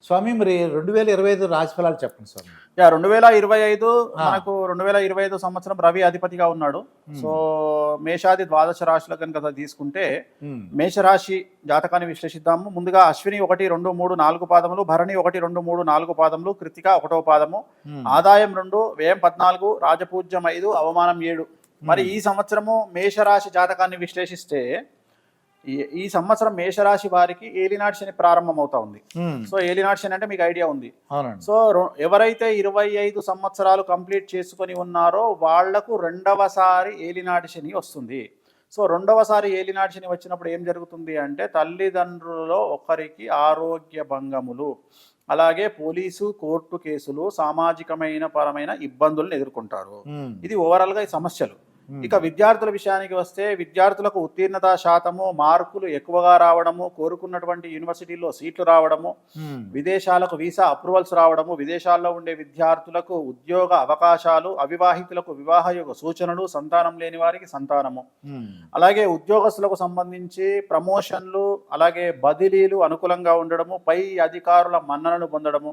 స్వామి మరి 2025 రాశి ఫలాలు చెప్పండి స్వామి. 2025 మనకు 2025 సంవత్సరం రవి అధిపతిగా ఉన్నాడు. సో మేషాది ద్వాదశ రాశుల కనుక తీసుకుంటే మేషరాశి జాతకాన్ని విశ్లేషిద్దాము. ముందుగా అశ్విని 1, 2, 3, 4 పాదములు, భరణి 1, 2, 3, 4 పాదములు, కృతిక 1వ పాదము, ఆదాయం 2, వ్యయం 14, రాజపూజ్యం 5, అవమానం 7. మరి ఈ సంవత్సరము మేషరాశి జాతకాన్ని విశ్లేషిస్తే ఈ సంవత్సరం మేషరాశి వారికి ఏలినాటి శని ప్రారంభం అవుతా ఉంది. సో ఏలినాటి శని అంటే మీకు ఐడియా ఉంది. సో ఎవరైతే 25 సంవత్సరాలు కంప్లీట్ చేసుకొని ఉన్నారో వాళ్లకు రెండవసారి ఏలినాటి శని వస్తుంది. సో రెండవసారి ఏలినాటి శని వచ్చినప్పుడు ఏం జరుగుతుంది అంటే తల్లిదండ్రులలో ఒకరికి ఆరోగ్య భంగములు, అలాగే పోలీసు కోర్టు కేసులు, సామాజికమైన పరమైన ఇబ్బందులను ఎదుర్కొంటారు. ఇది ఓవరాల్ గా ఈ సమస్యలు. ఇక విద్యార్థుల విషయానికి వస్తే విద్యార్థులకు ఉత్తీర్ణత శాతము, మార్కులు ఎక్కువగా రావడము, కోరుకున్నటువంటి యూనివర్సిటీల్లో సీట్లు రావడము, విదేశాలకు వీసా అప్రూవల్స్ రావడము, విదేశాల్లో ఉండే విద్యార్థులకు ఉద్యోగ అవకాశాలు, అవివాహితులకు వివాహ సూచనలు, సంతానం లేని వారికి సంతానము, అలాగే ఉద్యోగస్తులకు సంబంధించి ప్రమోషన్లు, అలాగే బదిలీలు అనుకూలంగా ఉండడము, పై అధికారుల మన్ననలు పొందడము,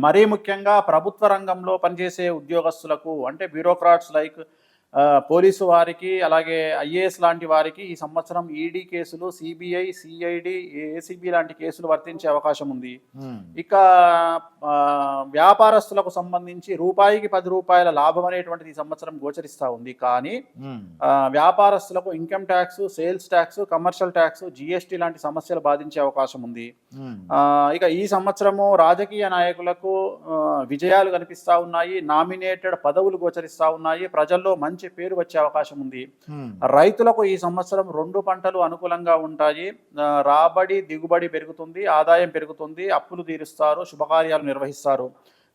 మరీ ముఖ్యంగా ప్రభుత్వ రంగంలో పనిచేసే ఉద్యోగస్తులకు అంటే బ్యూరోక్రాట్స్ లైక్ పోలీసు వారికి, అలాగే ఐఏఎస్ లాంటి వారికి ఈ సంవత్సరం ఈడీ కేసులు, సిబిఐ, సిఐడి, ఏసీబీ లాంటి కేసులు వర్తించే అవకాశం ఉంది. ఇక వ్యాపారస్తులకు సంబంధించి రూపాయికి 10 రూపాయల లాభం అనేటువంటిది ఈ సంవత్సరం గోచరిస్తూ ఉంది. కానీ వ్యాపారస్తులకు income tax, sales tax, commercial tax, GST లాంటి సమస్యలు బాధించే అవకాశం ఉంది. ఇక ఈ సంవత్సరము రాజకీయ నాయకులకు విజయాలు కనిపిస్తా ఉన్నాయి, నామినేటెడ్ పదవులు గోచరిస్తా ఉన్నాయి, ప్రజల్లో మంచి పేరు వచ్చే అవకాశం ఉంది. రైతులకు ఈ సంవత్సరం 2 పంటలు అనుకూలంగా ఉంటాయి, రాబడి దిగుబడి పెరుగుతుంది, ఆదాయం పెరుగుతుంది, అప్పులు తీరుస్తారు, శుభకార్యాలు నిర్వహిస్తారు.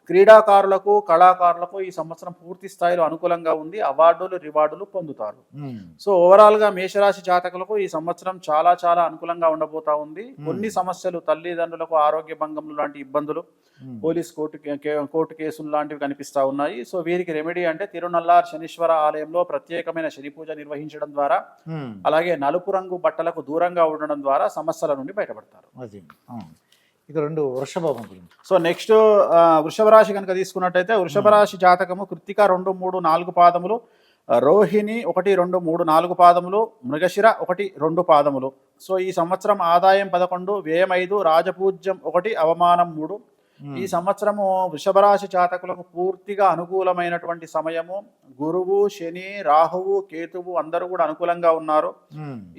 క్రీడాకారులకు, కళాకారులకు ఈ సంవత్సరం పూర్తి స్థాయిలో అనుకూలంగా ఉంది, అవార్డులు, రివార్డులు పొందుతారు. సో ఓవరాల్ గా మేషరాశి జాతకులకు ఈ సంవత్సరం చాలా చాలా అనుకూలంగా ఉండబోతా ఉంది. కొన్ని సమస్యలు, తల్లిదండ్రులకు ఆరోగ్య భంగములు లాంటి ఇబ్బందులు, పోలీస్ కోర్టు కేసులు లాంటివి కనిపిస్తా ఉన్నాయి. సో వీరికి రెమెడీ అంటే తిరునల్లార్ శనీశ్వర ఆలయంలో ప్రత్యేకమైన శని పూజ నిర్వహించడం ద్వారా, అలాగే నలుపు రంగు బట్టలకు దూరంగా ఉండడం ద్వారా సమస్యల నుండి బయటపడతారు. ఇక 2 వృషభం గురించి. సో నెక్స్ట్ వృషభ రాశి కనుక తీసుకున్నట్టయితే వృషభ రాశి జాతకము కృత్తిక 2, 3, 4 పాదములు, రోహిణి 1, 2, 3, 4 పాదములు, మృగశిర 1, 2 పాదములు. సో ఈ సంవత్సరం ఆదాయం 11, వ్యయం 5, రాజపూజ్యం 1, అవమానం 3. ఈ సంవత్సరము వృషభరాశి జాతకులకు పూర్తిగా అనుకూలమైనటువంటి సమయము. గురువు, శని, రాహువు, కేతువు అందరూ కూడా అనుకూలంగా ఉన్నారు.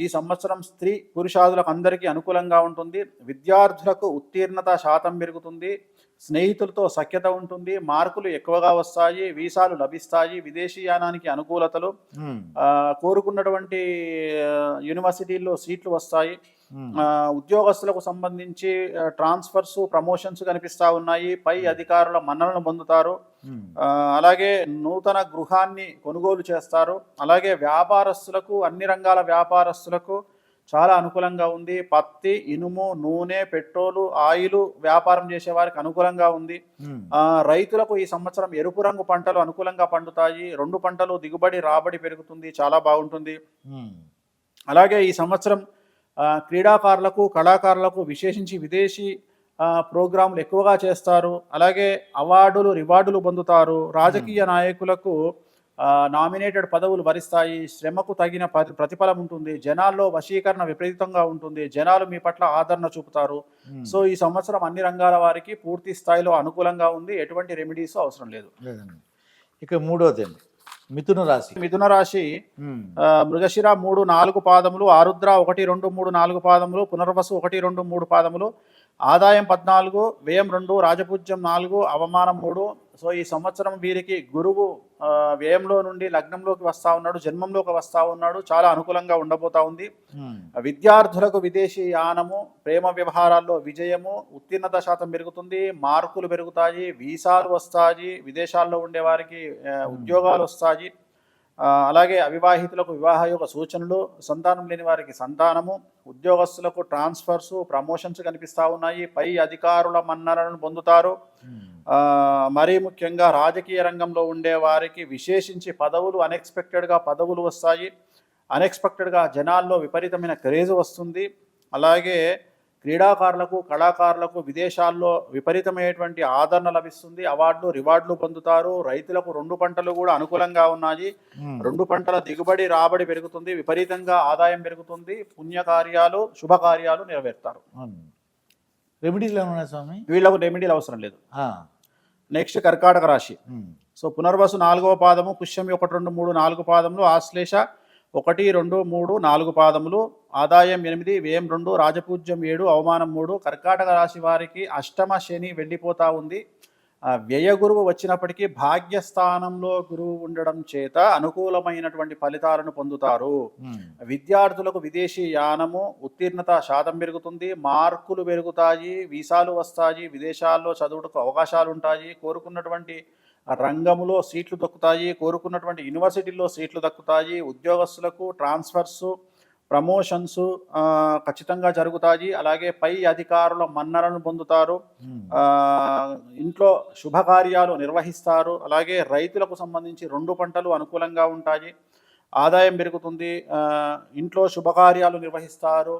ఈ సంవత్సరం స్త్రీ పురుషాదులకు అందరికీ అనుకూలంగా ఉంటుంది. విద్యార్థులకు ఉత్తీర్ణత శాతం పెరుగుతుంది, స్నేహితులతో సఖ్యత ఉంటుంది, మార్కులు ఎక్కువగా వస్తాయి, వీసాలు లభిస్తాయి, విదేశీయానానికి అనుకూలతలు, కోరుకున్నటువంటి యూనివర్సిటీల్లో సీట్లు వస్తాయి. ఉద్యోగస్తులకు సంబంధించి ట్రాన్స్ఫర్స్, ప్రమోషన్స్ కనిపిస్తా ఉన్నాయి, పై అధికారుల మన్ననలు పొందుతారు. అలాగే నూతన గృహాన్ని కొనుగోలు చేస్తారు. అలాగే వ్యాపారస్తులకు, అన్ని రంగాల వ్యాపారస్తులకు చాలా అనుకూలంగా ఉంది. పత్తి, ఇనుము, నూనె, పెట్రోలు, ఆయిల్ వ్యాపారం చేసే వారికి అనుకూలంగా ఉంది. రైతులకు ఈ సంవత్సరం ఎరుపు రంగు పంటలు అనుకూలంగా పండుతాయి. 2 పంటలు దిగుబడి, రాబడి పెరుగుతుంది, చాలా బాగుంటుంది. అలాగే ఈ సంవత్సరం క్రీడాకారులకు, కళాకారులకు విశేషించి విదేశీ ప్రోగ్రాంలు ఎక్కువగా చేస్తారు. అలాగే అవార్డులు, రివార్డులు పొందుతారు. రాజకీయ నాయకులకు నామినేటెడ్ పదవులు వరిస్తాయి, శ్రమకు తగిన ప్రతిఫలం ఉంటుంది, జనాల్లో వశీకరణ విపరీతంగా ఉంటుంది, జనాలు మీ పట్ల ఆదరణ చూపుతారు. సో ఈ సంవత్సరం అన్ని రంగాల వారికి పూర్తి స్థాయిలో అనుకూలంగా ఉంది, ఎటువంటి రెమెడీస్ అవసరం లేదు. ఇక 3వది మిథున రాశి. మిథున రాశి మృగశిర 3, 4 పాదములు, ఆరుద్ర 1, 2, 3, 4 పాదములు, పునర్వసు 1, 2, 3 పాదములు, ఆదాయం 14, వ్యయం 2, రాజపూజ్యం 4, అవమానం 3. సో ఈ సంవత్సరం వీరికి గురువు వ్యయంలో నుండి లగ్నంలోకి వస్తా ఉన్నాడు, జన్మంలోకి వస్తా ఉన్నాడు, చాలా అనుకూలంగా ఉండబోతా ఉంది. విద్యార్థులకు విదేశీ యానము, ప్రేమ వ్యవహారాల్లో విజయము, ఉత్తీర్ణత శాతం పెరుగుతుంది, మార్కులు పెరుగుతాయి, వీసాలు వస్తాయి, విదేశాల్లో ఉండే వారికి ఉద్యోగాలు వస్తాయి. అలాగే అవివాహితులకు వివాహ యొక్క సూచనలు, సంతానం లేని వారికి సంతానము, ఉద్యోగస్తులకు ట్రాన్స్ఫర్స్, ప్రమోషన్స్ కనిపిస్తూ ఉన్నాయి, పై అధికారుల మన్ననలను పొందుతారు. మరీ ముఖ్యంగా రాజకీయ రంగంలో ఉండే వారికి విశేషించి పదవులు, అన్ఎక్స్పెక్టెడ్గా పదవులు వస్తాయి, అన్ఎక్స్పెక్టెడ్గా జనాల్లో విపరీతమైన క్రేజ్ వస్తుంది. అలాగే క్రీడాకారులకు కళాకారులకు విదేశాల్లో విపరీతమైనటువంటి ఆదరణ లభిస్తుంది, అవార్డులు రివార్డులు పొందుతారు. రైతులకు 2 పంటలు కూడా అనుకూలంగా ఉన్నాయి. 2 పంటల దిగుబడి రాబడి పెరుగుతుంది, విపరీతంగా ఆదాయం పెరుగుతుంది, పుణ్యకార్యాలు శుభకార్యాలు నెరవేరుతారు. రెమెడీలు ఏమైనా స్వామి? వీళ్ళకు రెమెడీలు అవసరం లేదు. ఆ. నెక్స్ట్ కర్కాటక రాశి. సో పునర్వసు 4వ పాదము, పుష్యమి 1, 2, 3, 4 పాదములు, ఆశ్లేష 1, 2, 3, 4 పాదములు, ఆదాయం 8, వ్యయం 2, రాజపూజ్యం 7, అవమానం 3. కర్కాటక రాశి వారికి అష్టమ శని వెళ్ళిపోతా ఉంది. వ్యయ గురువు వచ్చినప్పటికీ భాగ్యస్థానంలో గురువు ఉండడం చేత అనుకూలమైనటువంటి ఫలితాలను పొందుతారు. విద్యార్థులకు విదేశీ యానము, ఉత్తీర్ణత శాతం పెరుగుతుంది, మార్కులు పెరుగుతాయి, వీసాలు వస్తాయి, విదేశాల్లో చదువుటకు అవకాశాలు ఉంటాయి, కోరుకున్నటువంటి రంగంలో సీట్లు దక్కుతాయి, కోరుకున్నటువంటి యూనివర్సిటీల్లో సీట్లు దక్కుతాయి, ఉద్యోగస్తులకు ట్రాన్స్ఫర్స్ ప్రమోషన్స్ ఖచ్చితంగా జరుగుతాయి. అలాగే పై అధికారుల మన్ననలను పొందుతారు, ఇంట్లో శుభకార్యాలు నిర్వహిస్తారు. అలాగే రైతులకు సంబంధించి 2 పంటలు అనుకూలంగా ఉంటాయి, ఆదాయం పెరుగుతుంది, ఇంట్లో శుభకార్యాలు నిర్వహిస్తారు.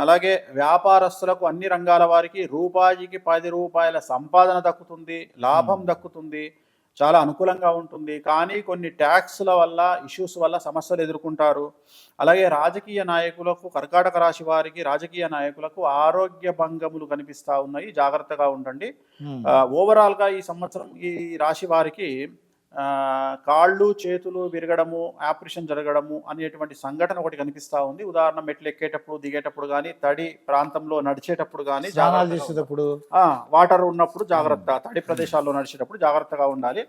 అలాగే వ్యాపారస్తులకు అన్ని రంగాల వారికి రూపాయికి 10 రూపాయల సంపాదన దక్కుతుంది, లాభం దక్కుతుంది, చాలా అనుకూలంగా ఉంటుంది. కానీ కొన్ని ట్యాక్స్ల వల్ల ఇష్యూస్ వల్ల సమస్యలు ఎదుర్కొంటారు. అలాగే రాజకీయ నాయకులకు, కర్కాటక రాశి వారికి రాజకీయ నాయకులకు ఆరోగ్య భంగములు కనిపిస్తూ ఉన్నాయి, జాగ్రత్తగా ఉండండి. ఓవరాల్గా ఈ సంవత్సరం ఈ రాశి వారికి కాళ్ళు చేతులు విరగడము, ఆపరేషన్ జరగడము అనేటువంటి సంఘటన ఒకటి కనిపిస్తూ ఉంది. ఉదాహరణ మెట్లు ఎక్కేటప్పుడు దిగేటప్పుడు కానీ, తడి ప్రాంతంలో నడిచేటప్పుడు కానీ, చేసేటప్పుడు, వాటర్ ఉన్నప్పుడు జాగ్రత్త, తడి ప్రదేశాల్లో నడిచేటప్పుడు జాగ్రత్తగా ఉండాలి.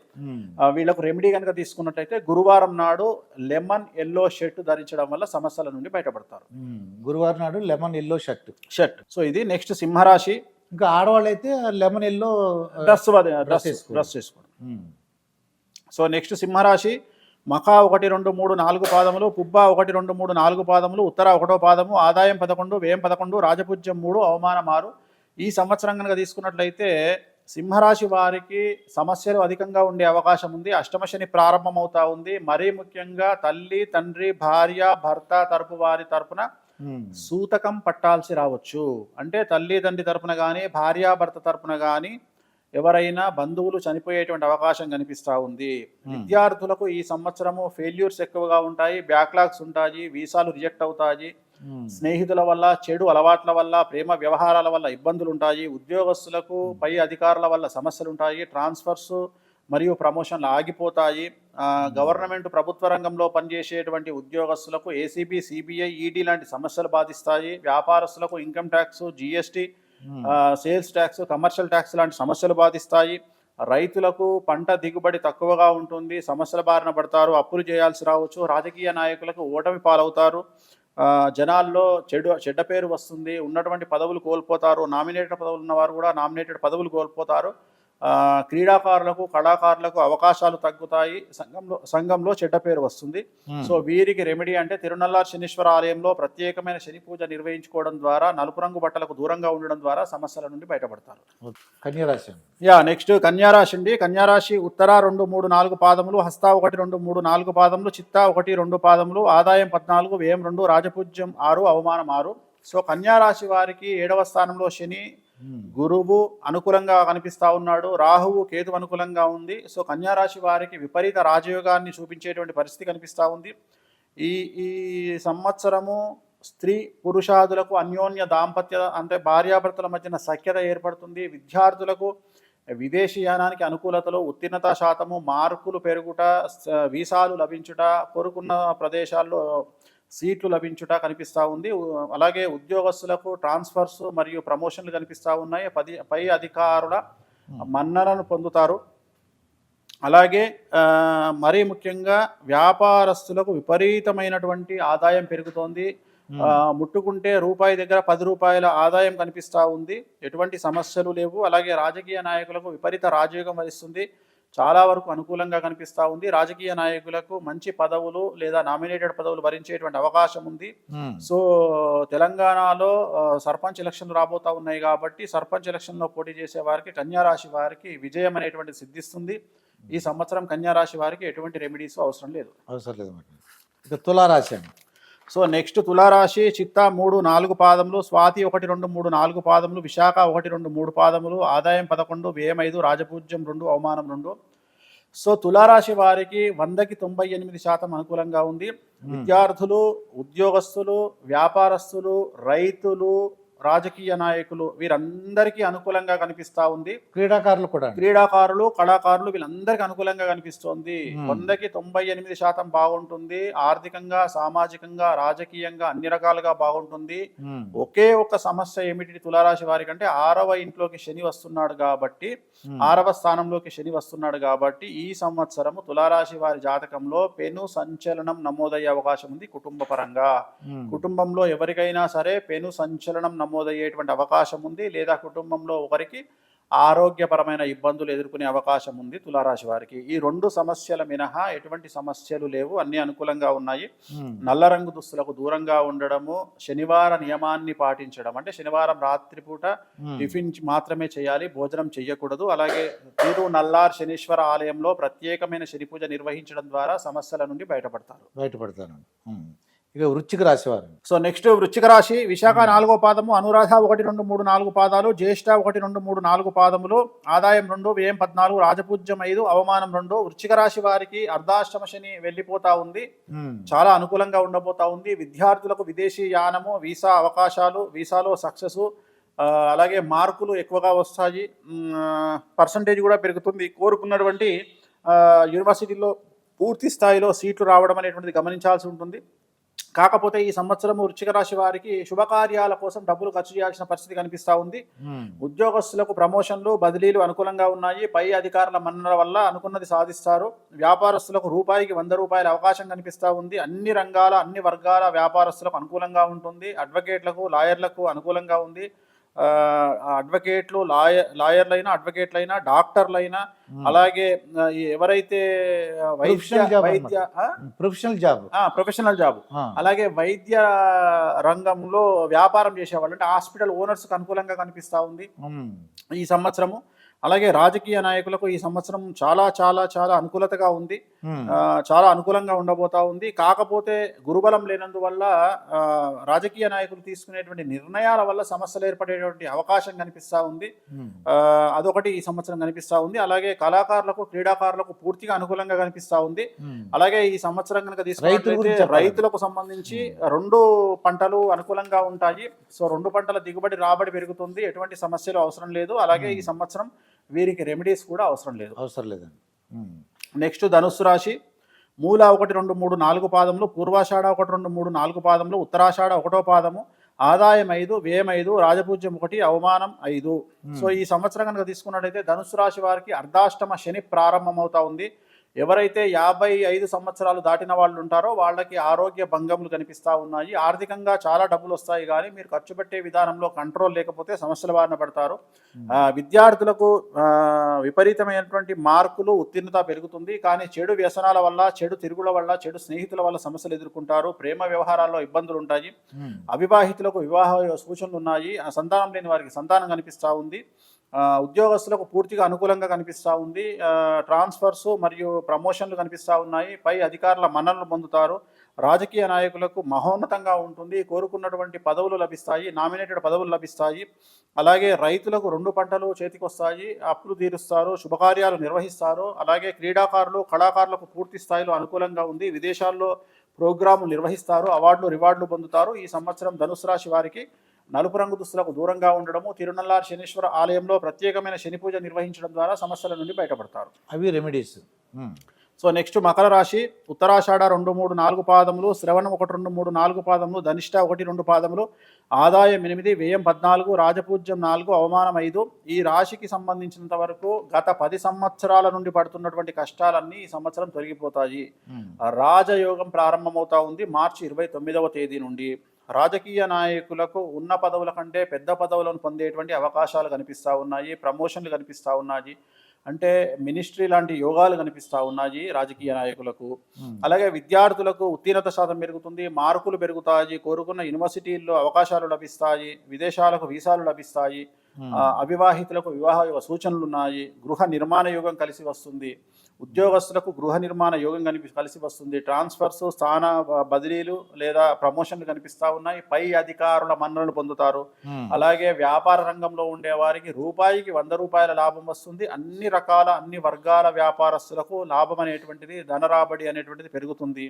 వీళ్ళకు రెమెడీ కనుక తీసుకున్నట్టయితే గురువారం నాడు లెమన్ ఎల్లో షర్ట్ ధరించడం వల్ల సమస్యల నుండి బయటపడతారు. గురువారం నాడు లెమన్ ఎల్లో షర్ట్. సో ఇది నెక్స్ట్ సింహరాశి. ఇంకా ఆడవాళ్ళు అయితే లెమన్ ఎల్లో డ్రెస్ వేసుకోవడం. సో నెక్స్ట్ సింహరాశి. మఖ 1, 2, 3, 4 పాదములు, పుబ్బ 1, 2, 3, 4 పాదములు, ఉత్తర 1వ పాదము, ఆదాయం 11, వ్యయం 11, రాజపూజ్యం 3, అవమానం 6. ఈ సంవత్సరం కనుక తీసుకున్నట్లయితే సింహరాశి వారికి సమస్యలు అధికంగా ఉండే అవకాశం ఉంది. అష్టమ శని ప్రారంభమవుతా ఉంది. మరీ ముఖ్యంగా తల్లి, తండ్రి, భార్య, భర్త తరపు వారి తరపున సూతకం పట్టాల్సి రావచ్చు. అంటే తల్లి తండ్రి తరపున కానీ, భార్యాభర్త తరపున కానీ ఎవరైనా బంధువులు చనిపోయేటువంటి అవకాశం కనిపిస్తూ ఉంది. విద్యార్థులకు ఈ సంవత్సరము ఫెయిల్యూర్స్ ఎక్కువగా ఉంటాయి, బ్యాక్లాగ్స్ ఉంటాయి, వీసాలు రిజెక్ట్ అవుతాయి, స్నేహితుల వల్ల, చెడు అలవాట్ల వల్ల, ప్రేమ వ్యవహారాల వల్ల ఇబ్బందులు ఉంటాయి. ఉద్యోగస్తులకు పై అధికారుల వల్ల సమస్యలు ఉంటాయి, ట్రాన్స్ఫర్స్ మరియు ప్రమోషన్లు ఆగిపోతాయి. గవర్నమెంట్ ప్రభుత్వ రంగంలో పనిచేసేటువంటి ఉద్యోగస్తులకు ఏసీబీ, సిబిఐ, ఈడీ లాంటి సమస్యలు బాధిస్తాయి. వ్యాపారస్తులకు income tax, GST, sales tax, commercial tax లాంటి సమస్యలు బాధిస్తాయి. రైతులకు పంట దిగుబడి తక్కువగా ఉంటుంది, సమస్యల బారిన పడతారు, అప్పులు చేయాల్సి రావచ్చు. రాజకీయ నాయకులకు ఓటమి పాలవుతారు, జనాల్లో చెడ్డ పేరు వస్తుంది, ఉన్నటువంటి పదవులు కోల్పోతారు. నామినేటెడ్ పదవులు ఉన్నవారు కూడా నామినేటెడ్ పదవులు కోల్పోతారు. క్రీడాకారులకు కళాకారులకు అవకాశాలు తగ్గుతాయి, సంఘంలో చెడ్డ పేరు వస్తుంది. సో వీరికి రెమెడీ అంటే తిరునల్లార్ శనీశ్వర ఆలయంలో ప్రత్యేకమైన శని పూజ నిర్వహించుకోవడం ద్వారా, నలుపు రంగు బట్టలకు దూరంగా ఉండడం ద్వారా సమస్యల నుండి బయటపడతారు. కన్యారాశి. నెక్స్ట్ కన్యారాశి అండి. కన్యారాశి ఉత్తర 2, 3, 4 పాదములు, హస్త 1, 2, 3, 4 పాదములు, చిత్త 1, 2 పాదములు, ఆదాయం 14, వ్యయం 2, రాజపూజ్యం 6, అవమానం 6. సో కన్యారాశి వారికి 7వ స్థానంలో శని, గురువు అనుకూలంగా కనిపిస్తా ఉన్నాడు, రాహువు కేతు అనుకూలంగా ఉంది. సో కన్యారాశి వారికి విపరీత రాజయోగాన్ని చూపించేటువంటి పరిస్థితి కనిపిస్తూ ఉంది. ఈ సంవత్సరము స్త్రీ పురుషాదులకు అన్యోన్య దాంపత్య అంటే భార్యాభర్తల మధ్యన సఖ్యత ఏర్పడుతుంది. విద్యార్థులకు విదేశీయానానికి అనుకూలతలు, ఉత్తీర్ణత శాతము, మార్కులు పెరుగుట, వీసాలు లభించుట, కోరుకున్న ప్రదేశాల్లో సీట్లు లభించుట కనిపిస్తూ ఉంది. అలాగే ఉద్యోగస్తులకు ట్రాన్స్ఫర్స్ మరియు ప్రమోషన్లు కనిపిస్తూ ఉన్నాయి, పై అధికారుల మన్ననను పొందుతారు. అలాగే మరీ ముఖ్యంగా వ్యాపారస్తులకు విపరీతమైనటువంటి ఆదాయం పెరుగుతోంది. ముట్టుకుంటే రూపాయి దగ్గర 10 రూపాయల ఆదాయం కనిపిస్తూ ఉంది, ఎటువంటి సమస్యలు లేవు. అలాగే రాజకీయ నాయకులకు విపరీత రాజయోగం వరిస్తుంది, చాలా వరకు అనుకూలంగా కనిపిస్తూ ఉంది. రాజకీయ నాయకులకు మంచి పదవులు లేదా నామినేటెడ్ పదవులు భరించేటువంటి అవకాశం ఉంది. సో తెలంగాణలో సర్పంచ్ ఎలక్షన్లు రాబోతా ఉన్నాయి కాబట్టి సర్పంచ్ ఎలక్షన్లో పోటీ చేసే వారికి, కన్యారాశి వారికి విజయం అనేటువంటి సిద్ధిస్తుంది. ఈ సంవత్సరం కన్యారాశి వారికి ఎటువంటి రెమెడీస్ అవసరం లేదు. ఇక తులారాశి అండి. సో నెక్స్ట్ తులారాశి చిత్త 3 4 పాదములు, స్వాతి 1 2 3 4 పాదములు, విశాఖ 1 2 3 పాదములు, ఆదాయం 11, వ్యయం 5, రాజపూజ్యం 2, అవమానం 2. సో తులారాశి వారికి 100కి 98% అనుకూలంగా ఉంది. విద్యార్థులు, ఉద్యోగస్తులు, వ్యాపారస్తులు, రైతులు, రాజకీయ నాయకులు వీరందరికీ అనుకూలంగా కనిపిస్తా ఉంది. క్రీడాకారులు కూడా క్రీడాకారులు, కళాకారులు వీళ్ళందరికీ అనుకూలంగా కనిపిస్తోంది. 100కి 98% బాగుంటుంది. ఆర్థికంగా, సామాజికంగా, రాజకీయంగా అన్ని రకాలుగా బాగుంటుంది. ఒకే ఒక సమస్య ఏమిటి తులారాశి వారికి అంటే 6వ ఇంట్లోకి శని వస్తున్నాడు కాబట్టి, 6వ స్థానంలోకి శని వస్తున్నాడు కాబట్టి ఈ సంవత్సరము తులారాశి వారి జాతకంలో పెను సంచలనం నమోదయ్యే అవకాశం ఉంది. కుటుంబ పరంగా కుటుంబంలో ఎవరికైనా సరే పెను సంచలనం నమోదయ్యేటువంటి అవకాశం ఉంది. లేదా కుటుంబంలో ఒకరికి ఆరోగ్యపరమైన ఇబ్బందులు ఎదుర్కొనే అవకాశం ఉంది తులారాశి వారికి. ఈ 2 సమస్యల మినహా ఎటువంటి సమస్యలు లేవు, అన్ని అనుకూలంగా ఉన్నాయి. నల్ల రంగు దుస్తులకు దూరంగా ఉండడము, శనివార నియమాన్ని పాటించడం, అంటే శనివారం రాత్రిపూట టిఫిన్ మాత్రమే చేయాలి, భోజనం చేయకూడదు. అలాగే తిరు నల్లార్ శనీశ్వర ఆలయంలో ప్రత్యేకమైన శని పూజ నిర్వహించడం ద్వారా సమస్యల నుండి బయటపడతాను. ఇక వృశ్చిక రాశి వారు. సో నెక్స్ట్ వృశ్చిక రాశి విశాఖ 4వ పాదము, అనురాధ 1 2 3 4 పాదాలు, జ్యేష్ఠ 1 2 3 4 పాదములు, ఆదాయం 2, వ్యయం 14, రాజపూజ్యం 5, అవమానం 2. వృశ్చిక రాశి వారికి అర్ధాష్టమ శని వెళ్ళిపోతా ఉంది. చాలా అనుకూలంగా ఉండబోతా ఉంది. విద్యార్థులకు విదేశీ యానము, వీసా అవకాశాలు, వీసాలో సక్సెస్, అలాగే మార్కులు ఎక్కువగా వస్తాయి, పర్సంటేజ్ కూడా పెరుగుతుంది. కోరుకున్నటువంటి యూనివర్సిటీలో పూర్తి స్థాయిలో సీట్లు రావడం అనేటువంటిది గమనించాల్సి ఉంటుంది. కాకపోతే ఈ సంవత్సరం వృశ్చిక రాశి వారికి శుభకార్యాల కోసం డబ్బులు ఖర్చు చేయాల్సిన పరిస్థితి కనిపిస్తూ ఉంది. ఉద్యోగస్తులకు ప్రమోషన్లు, బదిలీలు అనుకూలంగా ఉన్నాయి. పై అధికారుల మన్ననల వల్ల అనుకున్నది సాధిస్తారు. వ్యాపారస్తులకు రూపాయికి 100 రూపాయల అవకాశం కనిపిస్తూ ఉంది. అన్ని రంగాల, అన్ని వర్గాల వ్యాపారస్తులకు అనుకూలంగా ఉంటుంది. అడ్వకేట్లకు, లాయర్లకు అనుకూలంగా ఉంది. అడ్వకేట్లు, లాయర్లైనా, అడ్వకేట్లైనా, డాక్టర్లైనా, అలాగే ఎవరైతే ప్రొఫెషనల్ జాబ్, అలాగే వైద్య రంగంలో వ్యాపారం చేసేవాళ్ళు, అంటే హాస్పిటల్ ఓనర్స్కి అనుకూలంగా కనిపిస్తూ ఉంది ఈ సంవత్సరము. అలాగే రాజకీయ నాయకులకు ఈ సంవత్సరం చాలా చాలా చాలా అనుకూలతగా ఉంది. చాలా అనుకూలంగా ఉండబోతా ఉంది. కాకపోతే గురుబలం లేనందువల్ల రాజకీయ నాయకులు తీసుకునేటువంటి నిర్ణయాల వల్ల సమస్యలు ఏర్పడేటువంటి అవకాశం కనిపిస్తూ ఉంది. అదొకటి ఈ సంవత్సరం కనిపిస్తూ ఉంది. అలాగే కళాకారులకు, క్రీడాకారులకు పూర్తిగా అనుకూలంగా కనిపిస్తూ ఉంది. అలాగే ఈ సంవత్సరం కనుక తీసుకున్నట్లయితే రైతులకు సంబంధించి 2 పంటలు అనుకూలంగా ఉంటాయి. సో 2 పంటల దిగుబడి, రాబడి పెరుగుతుంది. ఎటువంటి సమస్యలు అవసరం లేదు. అలాగే ఈ సంవత్సరం వీరికి రెమెడీస్ కూడా అవసరం లేదండి. నెక్స్ట్ ధనుస్సు రాశి, మూల 1 2 3 4 పాదములు, పూర్వాషాఢ 1 2 3 4 పాదములు, ఉత్తరాషాఢ 1వ పాదము, ఆదాయం 5, వ్యయం 5, రాజపూజ్యం 1, అవమానం 5. సో ఈ సంవత్సరం కనుక తీసుకున్నట్లయితే ధనుస్సు రాశి వారికి అర్ధాష్టమ శని ప్రారంభమవుతా ఉంది. ఎవరైతే 55 సంవత్సరాలు దాటిన వాళ్ళు ఉంటారో వాళ్ళకి ఆరోగ్య భంగములు కనిపిస్తూ ఉన్నాయి. ఆర్థికంగా చాలా డబ్బులు వస్తాయి, కానీ మీరు ఖర్చు పెట్టే విధానంలో కంట్రోల్ లేకపోతే సమస్యల బారిన పడతారు. విద్యార్థులకు విపరీతమైనటువంటి మార్కులు, ఉత్తీర్ణత పెరుగుతుంది. కానీ చెడు వ్యసనాల వల్ల, చెడు తిరుగుల వల్ల, చెడు స్నేహితుల వల్ల సమస్యలు ఎదుర్కొంటారు. ప్రేమ వ్యవహారాల్లో ఇబ్బందులు ఉంటాయి. అవివాహితులకు వివాహ సూచనలు ఉన్నాయి. సంతానం లేని వారికి సంతానం కనిపిస్తూ ఉంది. ఉద్యోగస్తులకు పూర్తిగా అనుకూలంగా కనిపిస్తూ ఉంది. ట్రాన్స్ఫర్స్ మరియు ప్రమోషన్లు కనిపిస్తూ ఉన్నాయి. పై అధికారుల మన్ననలు పొందుతారు. రాజకీయ నాయకులకు మహోన్నతంగా ఉంటుంది. కోరుకున్నటువంటి పదవులు లభిస్తాయి, నామినేటెడ్ పదవులు లభిస్తాయి. అలాగే రైతులకు 2 పంటలు చేతికొస్తాయి, అప్పులు తీరుస్తారు, శుభకార్యాలు నిర్వహిస్తారు. అలాగే క్రీడాకారులు, కళాకారులకు పూర్తి స్థాయిలో అనుకూలంగా ఉంది. విదేశాల్లో ప్రోగ్రాములు నిర్వహిస్తారు, అవార్డులు, రివార్డులు పొందుతారు. ఈ సంవత్సరం ధనుసు రాశి వారికి నలుపు రంగు దుస్తులకు దూరంగా ఉండడము, తిరునల్లార్ శనీశ్వర ఆలయంలో ప్రత్యేకమైన శని పూజ నిర్వహించడం ద్వారా సమస్యల నుండి బయటపడతారు. అవి రెమెడీస్. సో నెక్స్ట్ మకర రాశి, ఉత్తరాషాఢ 2 3 4 పాదములు, శ్రవణం 1 2 3 4 పాదములు, ధనిష్ట 1 2 పాదములు, ఆదాయం 8, వ్యయం 14, రాజపూజ్యం 4, అవమానం 5. ఈ రాశికి సంబంధించినంత వరకు గత 10 సంవత్సరాల నుండి పడుతున్నటువంటి కష్టాలన్నీ ఈ సంవత్సరం తొలగిపోతాయి. రాజయోగం ప్రారంభమవుతా ఉంది మార్చి 29వ తేదీ నుండి. రాజకీయ నాయకులకు ఉన్న పదవుల కంటే పెద్ద పదవులను పొందేటువంటి అవకాశాలు కనిపిస్తూ ఉన్నాయి. ప్రమోషన్లు కనిపిస్తూ ఉన్నాయి. అంటే మినిస్ట్రీ లాంటి యోగాలు కనిపిస్తూ ఉన్నాయి రాజకీయ నాయకులకు. అలాగే విద్యార్థులకు ఉత్తీర్ణత శాతం పెరుగుతుంది, మార్కులు పెరుగుతాయి, కోరుకున్న యూనివర్సిటీల్లో అవకాశాలు లభిస్తాయి, విదేశాలకు వీసాలు లభిస్తాయి. అవివాహితులకు వివాహ యోగ సూచనలు ఉన్నాయి. గృహ నిర్మాణ యోగం కలిసి వస్తుంది. ఉద్యోగస్తులకు గృహ నిర్మాణ యోగం కలిసి వస్తుంది. ట్రాన్స్ఫర్స్, స్థాన బదిలీలు లేదా ప్రమోషన్లు కనిపిస్తూ ఉన్నాయి. పై అధికారుల మన్ననలు పొందుతారు. అలాగే వ్యాపార రంగంలో ఉండే వారికి రూపాయికి 100 రూపాయల లాభం వస్తుంది. అన్ని రకాల అన్ని వర్గాల వ్యాపారస్తులకు లాభం అనేటువంటిది, ధన రాబడి అనేటువంటిది పెరుగుతుంది.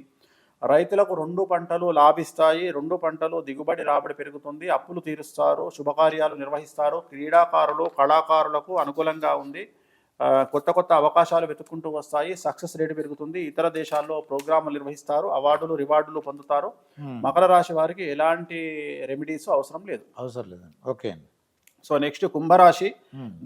రైతులకు 2 పంటలు లాభిస్తాయి. 2 పంటలు దిగుబడి రాబడి పెరుగుతుంది. అప్పులు తీరుస్తారు. శుభకార్యాలు నిర్వహిస్తారు. క్రీడాకారులు, కళాకారులకు అనుకూలంగా ఉంది. కొత్త కొత్త అవకాశాలు వెతుక్కుంటూ వస్తాయి. సక్సెస్ రేటు పెరుగుతుంది. ఇతర దేశాల్లో ప్రోగ్రాములు నిర్వహిస్తారు. అవార్డులు, రివార్డులు పొందుతారు. మకర రాశి వారికి ఎలాంటి రెమెడీస్ అవసరం లేదు. ఓకే అండి. సో నెక్స్ట్ కుంభరాశి.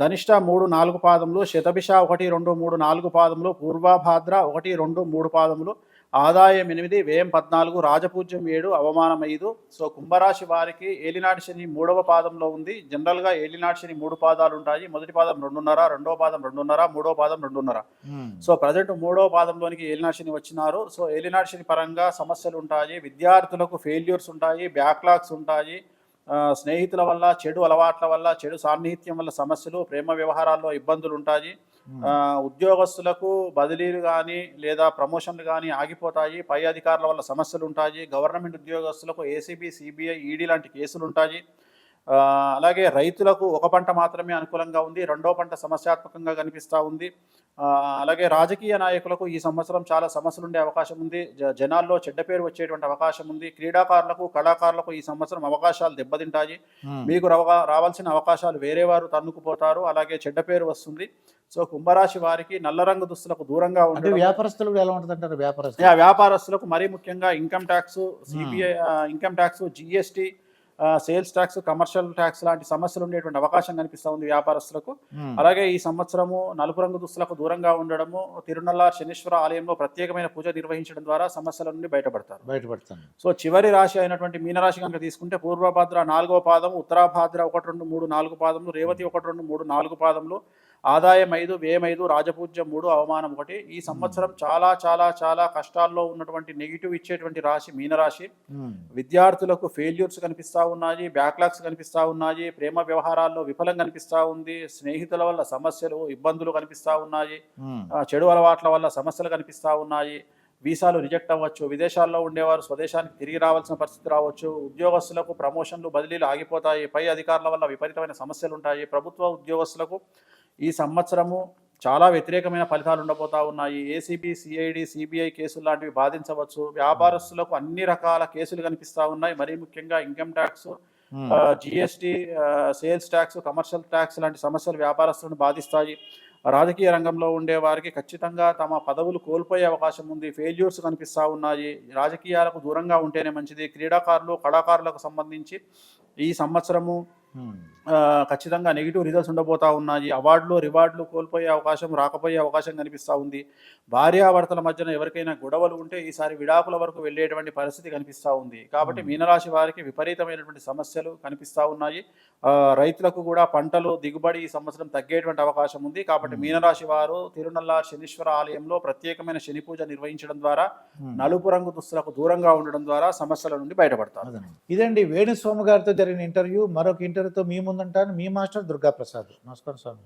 ధనిష్ట 3, 4 పాదములు, శతభిష 1, 2, 3, 4 పాదములు, పూర్వభాద్ర 1, 2, 3 పాదములు, ఆదాయం 8, వ్యయం 14, రాజపూజ్యం 7, అవమానం 5. సో కుంభరాశి వారికి ఏలినాటి శని 3వ పాదంలో ఉంది. జనరల్గా ఏలినాటి శని 3 పాదాలు ఉంటాయి. మొదటి పాదం 2.5, రెండవ పాదం 2.5, మూడవ పాదం 2.5. సో ప్రజెంట్ 3వ పాదంలోనికి ఏలినాటి శని వచ్చినారు. సో ఏలినాటి శని పరంగా సమస్యలు ఉంటాయి. విద్యార్థులకు ఫెయిల్యూర్స్ ఉంటాయి, బ్యాక్లాగ్స్ ఉంటాయి. స్నేహితుల వల్ల, చెడు అలవాట్ల వల్ల, చెడు సాన్నిహిత్యం వల్ల సమస్యలు, ప్రేమ వ్యవహారాల్లో ఇబ్బందులు ఉంటాయి. ఉద్యోగస్తులకు బదిలీలు కానీ లేదా ప్రమోషన్లు కానీ ఆగిపోతాయి. పై అధికారుల వల్ల సమస్యలు ఉంటాయి. గవర్నమెంట్ ఉద్యోగస్తులకు ఏసీబీ, సిబిఐ, ఈడీ లాంటి కేసులు ఉంటాయి. అలాగే రైతులకు 1 పంట మాత్రమే అనుకూలంగా ఉంది. 2వ పంట సమస్యాత్మకంగా కనిపిస్తూ ఉంది. అలాగే రాజకీయ నాయకులకు ఈ సంవత్సరం చాలా సమస్యలు ఉండే అవకాశం ఉంది. జనాల్లో చెడ్డ పేరు వచ్చేటువంటి అవకాశం ఉంది. క్రీడాకారులకు, కళాకారులకు ఈ సంవత్సరం అవకాశాలు దెబ్బతింటాయి. మీకు రావాల్సిన అవకాశాలు వేరే వారు తన్నుకుపోతారు. అలాగే చెడ్డ పేరు వస్తుంది. సో కుంభరాశి వారికి నల్ల రంగు దుస్తులకు దూరంగా ఉండే వ్యాపారస్తులకు ఎలా ఉంటుందంటారు? వ్యాపారస్తులకు మరీ ముఖ్యంగా income tax, CBI income tax, GST, sales tax, commercial tax లాంటి సమస్యలు ఉండేటువంటి అవకాశం కనిపిస్తూ ఉంది వ్యాపారస్తులకు. అలాగే ఈ సంవత్సరము నలుపు రంగు దుస్తులకు దూరంగా ఉండడము, తిరునల్లార్ శనీశ్వర ఆలయంలో ప్రత్యేకమైన పూజ నిర్వహించడం ద్వారా సమస్యల నుండి బయటపడతారు. సో చివరి రాశి అయినటువంటి మీనరాశి కనుక తీసుకుంటే పూర్వభాద్ర 4వ పాదము, ఉత్తరాభాద్ర 1, 2, 3, 4 పాదములు, రేవతి 1, 2, 3, 4 పాదములు, ఆదాయం 5, వ్యయం 5, రాజపూజ్యం 3, అవమానం 1. ఈ సంవత్సరం చాలా చాలా చాలా కష్టాల్లో ఉన్నటువంటి నెగిటివ్ ఇచ్చేటువంటి రాశి మీనరాశి. విద్యార్థులకు ఫెయిల్యూర్స్ కనిపిస్తూ ఉన్నాయి, బ్యాక్లాగ్స్ కనిపిస్తూ ఉన్నాయి, ప్రేమ వ్యవహారాల్లో విఫలం కనిపిస్తూ ఉంది, స్నేహితుల వల్ల సమస్యలు, ఇబ్బందులు కనిపిస్తూ ఉన్నాయి, చెడు అలవాట్ల వల్ల సమస్యలు కనిపిస్తూ ఉన్నాయి. వీసాలు రిజెక్ట్ అవ్వచ్చు. విదేశాల్లో ఉండేవారు స్వదేశానికి తిరిగి రావాల్సిన పరిస్థితి రావచ్చు. ఉద్యోగస్తులకు ప్రమోషన్లు, బదిలీలు ఆగిపోతాయి. పై అధికారుల వల్ల విపరీతమైన సమస్యలు ఉంటాయి. ప్రభుత్వ ఉద్యోగస్తులకు ఈ సంవత్సరము చాలా వ్యతిరేకమైన ఫలితాలు ఉండబోతా ఉన్నాయి. ఏసీబీ, సిఐడి, సిబిఐ కేసులు లాంటివి బాధించవచ్చు. వ్యాపారస్తులకు అన్ని రకాల కేసులు కనిపిస్తూ ఉన్నాయి. మరీ ముఖ్యంగా income tax, GST, sales tax, commercial tax లాంటి సమస్యలు వ్యాపారస్తులను బాధిస్తాయి. రాజకీయ రంగంలో ఉండే వారికి ఖచ్చితంగా తమ పదవులు కోల్పోయే అవకాశం ఉంది. ఫెయిల్యూర్స్ కనిపిస్తూ ఉన్నాయి. రాజకీయాలకు దూరంగా ఉంటేనే మంచిది. క్రీడాకారులు, కళాకారులకు సంబంధించి ఈ సంవత్సరము ఖచ్చితంగా నెగిటివ్ రిజల్ట్స్ ఉండబోతా ఉన్నాయి. అవార్డులు, రివార్డులు కోల్పోయే అవకాశం, రాకపోయే అవకాశం కనిపిస్తూ ఉంది. భార్యాభర్తల మధ్యన ఎవరికైనా గొడవలు ఉంటే ఈసారి విడాకుల వరకు వెళ్ళేటువంటి పరిస్థితి కనిపిస్తూ ఉంది. కాబట్టి మీనరాశి వారికి విపరీతమైనటువంటి సమస్యలు కనిపిస్తూ ఉన్నాయి. రైతులకు కూడా పంటలు దిగుబడి ఈ సంవత్సరం తగ్గేటువంటి అవకాశం ఉంది. కాబట్టి మీనరాశి వారు తిరునల్లార్ శనీశ్వర ఆలయంలో ప్రత్యేకమైన శని పూజ నిర్వహించడం ద్వారా, నలుపు రంగు దుస్తులకు దూరంగా ఉండడం ద్వారా సమస్యల నుండి బయటపడతారు. ఇదండి వేణుస్వామి గారితో జరిగిన ఇంటర్వ్యూ. మరొక ఇంటర్వ్యూతో మీ ముందుంటాను. మీ మాస్టర్ దుర్గా ప్రసాద్. నమస్కారం స్వామి.